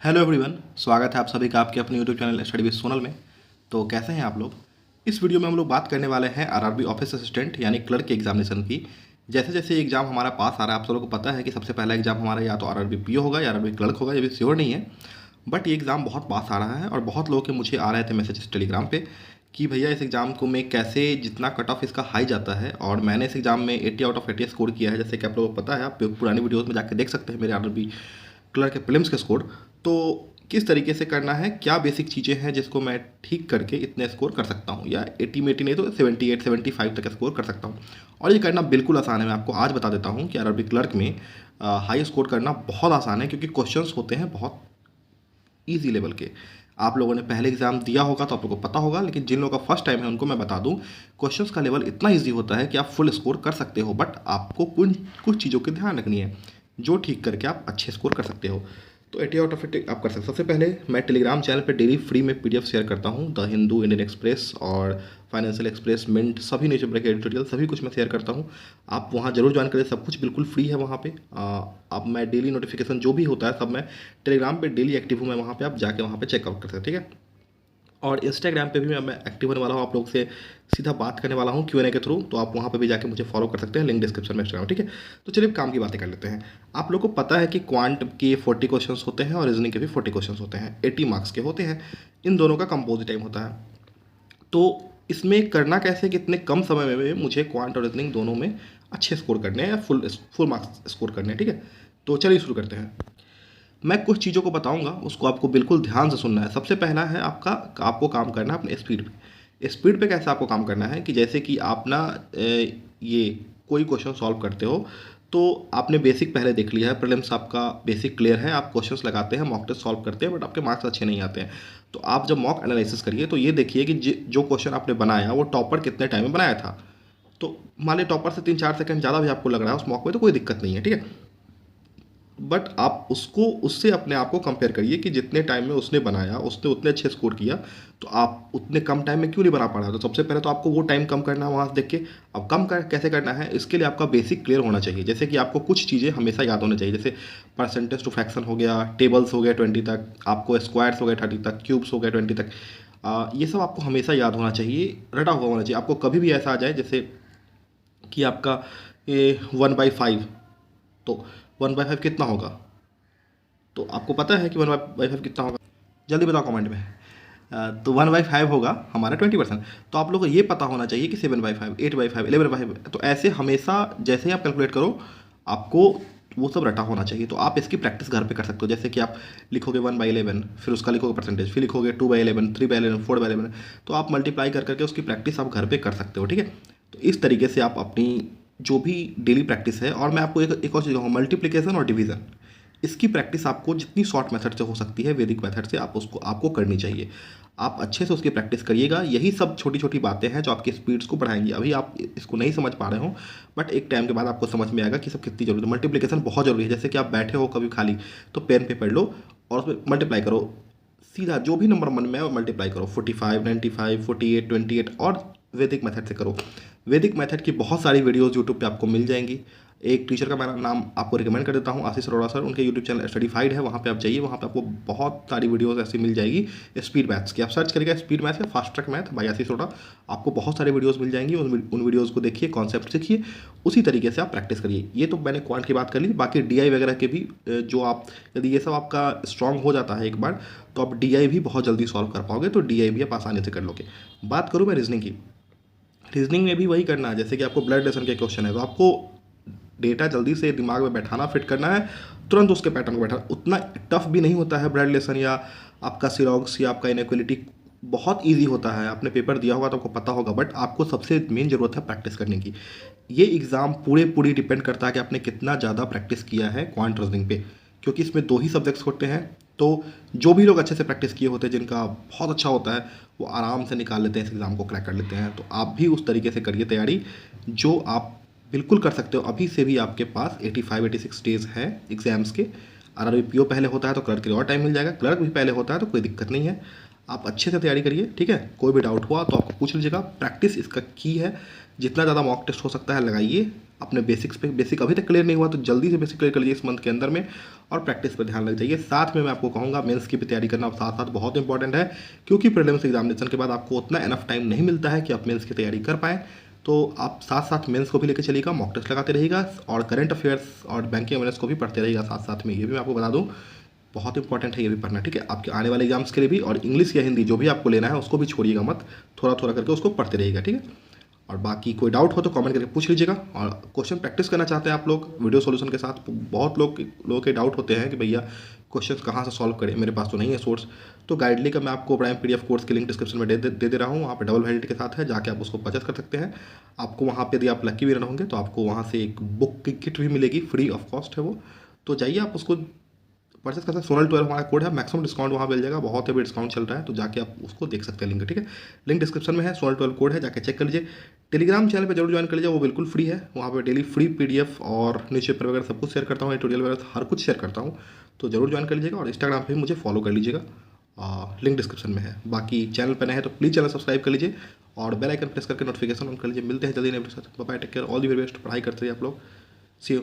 Hello everyone, स्वागत है आप सभी का आपके अपने YouTube channel study with Sonal में। तो कैसे हैं आप लोग। इस वीडियो में हम लोग बात करने वाले हैं आरआरबी ऑफिस असिस्टेंट यानी क्लर्क के एग्जामिनेशन की। जैसे जैसे एग्जाम हमारा पास आ रहा है, आप सब लोगों को पता है कि सबसे पहला एग्जाम हमारा या तो आरआरबी पीओ होगा या आरआरबी क्लर्क होगा, ये भी श्योर नहीं है। बट ये एग्ज़ाम बहुत पास आ रहा है और बहुत लोगों के मुझे आ रहे थे मैसेजेस टेलीग्राम पे कि भैया इस एग्ज़ाम को मैं कैसे, जितना कट ऑफ इसका हाई जाता है। और मैंने इस एग्ज़ाम में 80 आउट ऑफ 80 स्कोर किया है, जैसे कि आप लोगों को पता है। आप पुरानी वीडियोज़ में जाकर देख सकते हैं मेरे आरआरबी क्लर्क के प्रीलिम्स के स्कोर। तो किस तरीके से करना है, क्या बेसिक चीज़ें हैं जिसको मैं ठीक करके इतने स्कोर कर सकता हूँ, या 80 में 80 नहीं तो 78 75 तक स्कोर कर सकता हूँ। और ये करना बिल्कुल आसान है। मैं आपको आज बता देता हूँ कि आरआरबी क्लर्क में हाई स्कोर करना बहुत आसान है, क्योंकि क्वेश्चंस होते हैं बहुत ईजी लेवल के। आप लोगों ने पहले एग्जाम दिया होगा तो आप लोगों को पता होगा, लेकिन जिन लोगों का फर्स्ट टाइम है उनको मैं बता दूं, क्वेश्चंस का लेवल इतना ईजी होता है कि आप फुल स्कोर कर सकते हो। बट आपको कुछ कुछ चीज़ों की ध्यान रखनी है जो ठीक करके आप अच्छे स्कोर कर सकते हो। तो 80 आउट ऑफ 80 आप कर सकते हो। सबसे पहले मैं टेलीग्राम चैनल पे डेली फ्री में पीडीएफ शेयर करता हूँ। द हिंदू, इंडियन एक्सप्रेस और फाइनेंशियल एक्सप्रेस, मिंट, सभी न्यूज़पेपर के एडिटोरियल सभी कुछ मैं शेयर करता हूँ। आप वहाँ जरूर ज्वाइन करें, सब कुछ बिल्कुल फ्री है वहाँ पे। अब मैं डेली नोटिफिकेशन जो भी होता है सब मैं टेलीग्राम पे डेली एक्टिव हूँ मैं वहाँ पे, आप जाके वहाँ पे चेकआउट कर सकते हैं, ठीक है। और इंस्टाग्राम पे भी मैं एक्टिव होने वाला हूँ, आप लोग से सीधा बात करने वाला हूँ क्यूएनए के थ्रू। तो आप वहाँ पे भी जाके मुझे फॉलो कर सकते हैं, लिंक डिस्क्रिप्शन में इंस्टाग्राम, ठीक है। तो चलिए काम की बातें कर लेते हैं। आप लोग को पता है कि क्वांट के 40 क्वेश्चंस होते हैं और रीजनिंग के भी 40 क्वेश्चंस होते हैं, 80 मार्क्स के होते हैं। इन दोनों का कंपोजिट टाइम होता है। तो इसमें करना कैसे कि इतने कम समय में मुझे क्वांट और रीजनिंग दोनों में अच्छे स्कोर करने हैं या फुल मार्क्स स्कोर करने हैं, ठीक है। तो चलिए शुरू करते हैं। मैं कुछ चीज़ों को बताऊंगा, उसको आपको बिल्कुल ध्यान से सुनना है। सबसे पहला है आपको काम करना है अपने स्पीड पे। स्पीड पे कैसे आपको काम करना है कि जैसे कि आप ना ये कोई क्वेश्चन सॉल्व करते हो तो आपने बेसिक पहले देख लिया है, प्रीलिम्स आपका बेसिक क्लियर है, आप क्वेश्चंस लगाते हैं, मॉक टेस्ट सॉल्व करते हैं, बट आपके मार्क्स अच्छे नहीं आते हैं। तो आप जब मॉक एनालिसिस करिए तो ये देखिए कि जो क्वेश्चन आपने बनाया वो टॉपर कितने टाइम में बनाया था। तो मान लीजिए टॉपर से 3-4 सेकंड ज़्यादा भी आपको लग रहा है उस मॉक में तो कोई दिक्कत नहीं है, ठीक है। बट आप उसको उससे अपने आप को कंपेयर करिए कि जितने टाइम में उसने बनाया उसने उतने अच्छे स्कोर किया, तो आप उतने कम टाइम में क्यों नहीं बना पा रहा। तो सबसे पहले तो आपको वो टाइम कम करना है वहाँ से देख के। अब कैसे करना है, इसके लिए आपका बेसिक क्लियर होना चाहिए। जैसे कि आपको कुछ चीज़ें हमेशा याद होनी चाहिए, जैसे परसेंटेज टू फ्रैक्शन हो गया, टेबल्स हो गए 20 तक, आपको स्क्वायर्स हो गए 30 तक, क्यूब्स हो गए 20 तक। ये सब आपको हमेशा याद होना चाहिए, रटा हुआ होना चाहिए। आपको कभी भी ऐसा आ जाए जैसे कि आपका ये 1/5, तो 1/5 कितना होगा, तो आपको पता है कि 1/5 कितना होगा, जल्दी बताओ कमेंट में। तो 1/5 होगा हमारा 20%। तो आप लोगों को ये पता होना चाहिए कि 7/5, 8/5, 11/5। तो ऐसे हमेशा जैसे ही आप कैलकुलेट करो आपको वो सब रटा होना चाहिए। तो आप इसकी प्रैक्टिस घर पे कर सकते हो। जैसे कि आप लिखोगे 1/11, फिर उसका लिखोगे परसेंटेज, फिर लिखोगे 2/11, 3/11, 4/11। तो आप मल्टीप्लाई कर करके उसकी प्रैक्टिस आप घर पे कर सकते हो, ठीक है। तो इस तरीके से आप अपनी जो भी डेली प्रैक्टिस है, और मैं आपको एक और चीज़ कहूँगा, मल्टीप्लिकेशन और डिवीज़न, इसकी प्रैक्टिस आपको जितनी शॉर्ट मेथड से हो सकती है, वैदिक मेथड से आप उसको आपको करनी चाहिए। आप अच्छे से उसकी प्रैक्टिस करिएगा। यही सब छोटी छोटी बातें हैं जो आपकी स्पीड्स को बढ़ाएंगी। अभी आप इसको नहीं समझ पा रहे हो, बट एक टाइम के बाद आपको समझ में आएगा कि सब कितनी जरूरी है। मल्टीप्लिकेशन बहुत जरूरी है। जैसे कि आप बैठे हो कभी खाली, तो पेन पे पढ़ लो और उसमें मल्टीप्लाई करो, सीधा जो भी नंबर मन में आए मल्टीप्लाई करो, 45, 95, 48, 28, और वैदिक मेथड से करो। वैदिक मेथड की बहुत सारी वीडियोस यूट्यूब पे आपको मिल जाएंगी। एक टीचर का मैं नाम आपको रिकमेंड कर देता हूँ, आशीष अरोड़ा सर। उनके यूट्यूब चैनल स्टडीफाइड है, वहाँ पे आप जाइए, वहाँ पे आपको बहुत सारी वीडियोस ऐसी मिल जाएगी। स्पीड मैथ्स की आप सर्च करिएगा, स्पीड मैथ्स या फास्ट ट्रैक मैथ बाय आशीष अरोड़ा, आपको बहुत सारी वीडियोस मिल जाएंगी। उन वीडियोज़ को देखिए, कॉन्सेप्ट सीखिए, उसी तरीके से आप प्रैक्टिस करिए। ये तो मैंने क्वांट की बात कर ली। बाकी डीआई वगैरह के भी जो आप, यदि ये सब आपका स्ट्रांग हो जाता है एक बार, तो आप डीआई भी बहुत जल्दी सॉल्व कर पाओगे। तो डीआई भी आप आसानी से कर लोगे। बात करूँ मैं रीजनिंग की, रीजनिंग में भी वही करना है। जैसे कि आपको ब्लड लेसन के क्वेश्चन है, तो आपको डेटा जल्दी से दिमाग में बैठाना, फिट करना है, तुरंत उसके पैटर्न को बैठाना। उतना टफ भी नहीं होता है ब्लड लेसन या आपका सिरोग्स या आपका इनइक्वालिटी, बहुत इजी होता है। आपने पेपर दिया होगा तो आपको पता होगा। बट आपको सबसे मेन ज़रूरत है प्रैक्टिस करने की। ये एग्ज़ाम पूरी डिपेंड करता है कि आपने कितना ज़्यादा प्रैक्टिस किया है क्वांट रीजनिंग पे, क्योंकि इसमें दो ही सब्जेक्ट्स होते हैं। तो जो भी लोग अच्छे से प्रैक्टिस किए होते हैं, जिनका बहुत अच्छा होता है, वो आराम से निकाल लेते हैं, इस एग्ज़ाम को क्रैक कर लेते हैं। तो आप भी उस तरीके से करिए तैयारी जो आप बिल्कुल कर सकते हो। अभी से भी आपके पास 85-86 डेज है एग्जाम्स के। आरआरबी पीओ पहले होता है तो क्लर्क के लिए और टाइम मिल जाएगा, क्लर्क भी पहले होता है तो कोई दिक्कत नहीं है। आप अच्छे से तैयारी करिए, ठीक है। कोई भी डाउट हुआ तो आपको पूछ लीजिएगा। प्रैक्टिस इसका की है, जितना ज़्यादा मॉक टेस्ट हो सकता है लगाइए, अपने बेसिक्स पे, बेसिक अभी तक क्लियर नहीं हुआ तो जल्दी से बेसिक क्लियर कर लीजिए इस मंथ के अंदर में, और प्रैक्टिस पर ध्यान लग जाइए। साथ में मैं आपको कहूँगा मेंस की भी तैयारी करना साथ साथ बहुत इंपॉर्टेंट है, क्योंकि प्रीलिम्स एग्जामिनेशन के बाद आपको उतना एनफ टाइम नहीं मिलता है कि आप मेंस की तैयारी कर पाएँ। तो आप साथ साथ मेंस को भी लेकर चलिएगा, मॉक टेस्ट लगाते रहिएगा, और करंट अफेयर्स और बैंकिंग अवेयरनेस को भी पढ़ते रहिएगा साथ साथ में। ये भी मैं आपको बता दूँ, बहुत इंपॉर्टेंट है ये भी पढ़ना, ठीक है, आपके आने वाले एग्जाम्स के लिए भी। और इंग्लिश या हिंदी जो भी आपको लेना है उसको भी छोड़िएगा मत, थोड़ा थोड़ा करके उसको पढ़ते रहिएगा, ठीक है। और बाकी कोई डाउट हो तो कमेंट करके पूछ लीजिएगा। और क्वेश्चन प्रैक्टिस करना चाहते हैं आप लोग वीडियो सॉल्यूशन के साथ, बहुत लोगों के डाउट होते हैं कि भैया क्वेश्चंस कहाँ से सॉल्व करें, मेरे पास तो नहीं है सोर्स। तो गाइडली का मैं आपको प्राइम पीडीएफ कोर्स की लिंक डिस्क्रिप्शन में दे रहा हूँ, वहाँ पर डबल वैलिडिटी के साथ है, जाके आप उसको परचेस कर सकते हैं। आपको वहाँ पे यदि आप लकी विनर होंगे तो आपको वहाँ से एक बुक की किट भी मिलेगी, फ्री ऑफ कॉस्ट है वो। तो जाइए आप उसको परचेस कर सकते हैं। सोनल 12 हमारा कोड है, मैक्सिमम डिस्काउंट वहाँ मिल जाएगा, बहुत अभी डिस्काउंट चल रहा है, तो जाके आप उसको देख सकते हैं लिंक, ठीक है। लिंक डिस्क्रिप्शन में है, सोनल 12 कोड है, जाके चेक कर लीजिए। टेलीग्राम चैनल पे जरूर ज्वाइन कर लीजिए, वो बिल्कुल फ्री है, वहाँ पे डेली फ्री पीडीएफ और न्यूज़पेपर वगैरह सब कुछ शेयर करता हूँ, ट्यूटोरियल वगैरह हर कुछ शेयर करता हूँ, तो जरूर ज्वाइन कर लीजिएगा। और इंस्टाग्राम पे भी मुझे फॉलो कर लीजिएगा, लिंक डिस्क्रिप्शन में है। बाकी चैनल पर नए हैं तो प्लीज़ चैनल सब्सक्राइब कर लीजिए और बेल आइकन प्रेस करके नोटिफिकेशन ऑन कर लीजिए। मिलते हैं जल्दी नए वीडियो के साथ, bye bye, take care, all the very best, पढ़ाई करते रहिए आप लोग, सी यू।